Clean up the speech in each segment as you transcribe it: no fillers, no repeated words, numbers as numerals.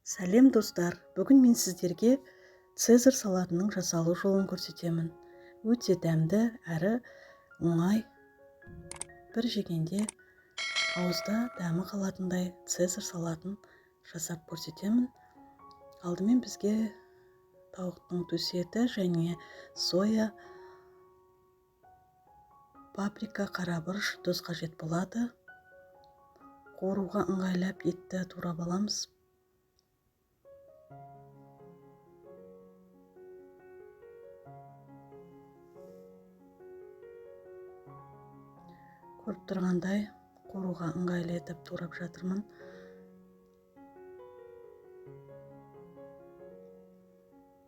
Сәлем достар, бүгін мен сіздерге цезарь салатының жасалу жолын көрсетемін. Өте дәмді әрі оңай. Бір жегенде ауызда дәмі қалатындай цезарь салатын жасап көрсетемін. Алдымен бізге тауықтың төс еті және соя, паприка, қарабұрыш, тұз қажет болады. Қуыруға ыңғайлап етті турап аламыз. Көріп тұрғандай, қуыруға ыңғайлы етіп турап жатырмын.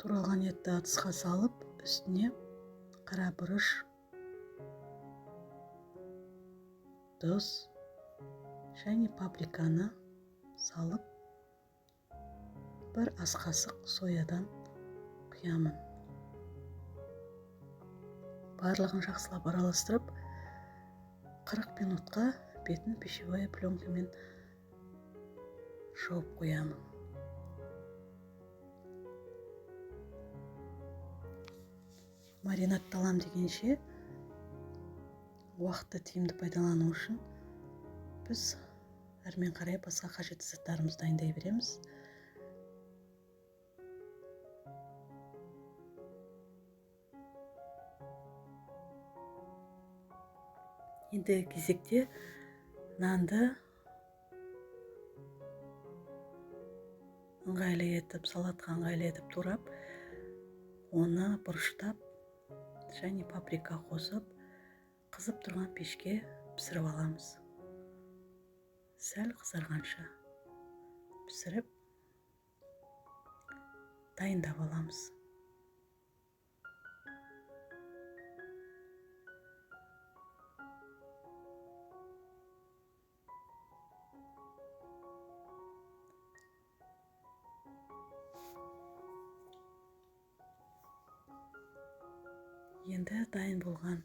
Туралған етті ыдысқа салып, үстіне қарабұрыш, тұз және паприканы салып, бір ас қасық соядан құямын. Барлығын жақсылап араластырып, 40 минутқа бетін пищевая пленкамен жауып қоямын. Маринадталам дегенше, уақытты тиімді пайдалану үшін біз әрмен қарай басқа қажетті заттарымызды дайындай береміз. Енді кезекте нанды ыңғайлы етіп, салатқа ыңғайлы етіп турап, оны бұрыштап және паприка қосып, қызып тұрған пешке пісіріп аламыз. Сәл қызарғанша пісіріп, дайындап аламыз. Енді дайын болған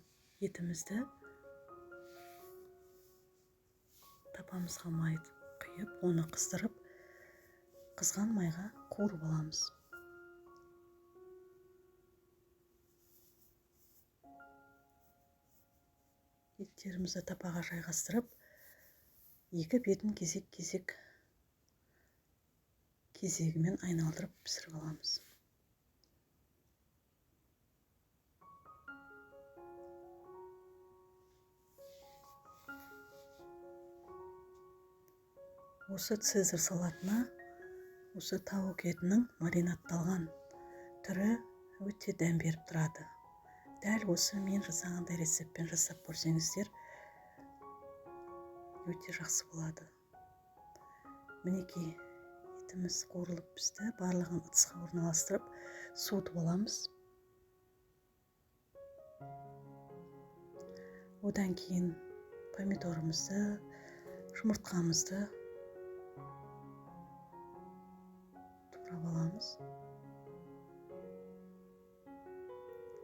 етімізді тапамызға май құйып, оны қыздырып, қызған майға қуырып аламыз. Еттерімізді тапаға жайғастырып, екі бетін кезегімен айналдырып пісіріп аламыз. Осы цезарь салатына, осы тауық етінің маринадталған түрі өте дәм беріп тұрады. Дәл осы мен жасағандай рецептпен жасап көрсеңіздер, өте жақсы болады. Мінекей, етіміз қуырылып пісті, барлығын ыдысқа орналастырып, суытып аламыз. Одан кейін помидорымызды, жұмыртқамызды турап аламыз.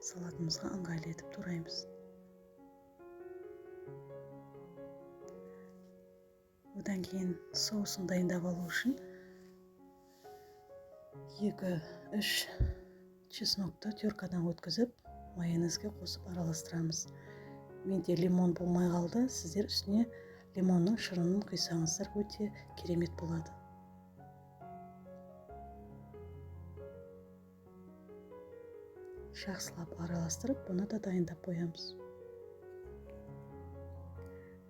Салатымызға ыңғайлы етіп тураймыз. Одан кейін соусын дайындап алу үшін 2-3 чеснокты теркадан өткізіп, майонезге қосып араластырамыз. Менде лимон болмай қалды, сіздер үстіне лимонның шырынын құйсаңыздар өте керемет болады. Жақсылап араластырып, бұны да дайындап қоямыз.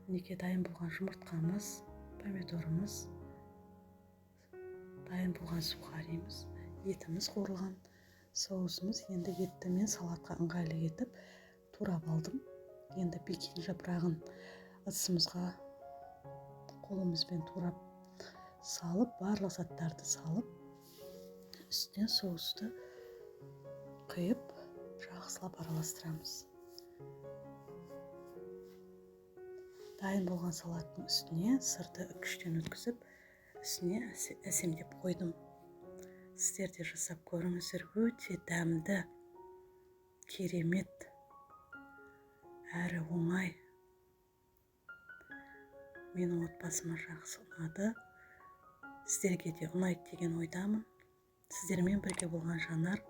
Мінекей дайын болған жұмыртқамыз, помидорымыз, дайын болған сухарийіміз, етіміз қуырылған, соусымыз. Енді етті мен салатқа ыңғайлы етіп турап алдым. Енді пекин жапырағын ыдысымызға қолымызбен турап салып, барлық заттарды салып, үстіне соусты құйып, жақсылап араластырамыз. Дайын болған салаттың үстіне сырды үккіштен өткізіп, үстіне әсемдеп қойдым. Сіздер де жасап көріңіздер, өте дәмді, керемет, әрі оңай. Менің отбасыма жақсы ұнады. сіздерге де ұнайды деген ойдамын. Сіздермен бірге болған жандар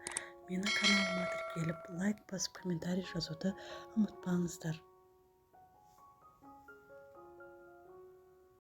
менің каналыма тіркеліп лайк басып комментарий жазуды ұмытпаңыздар.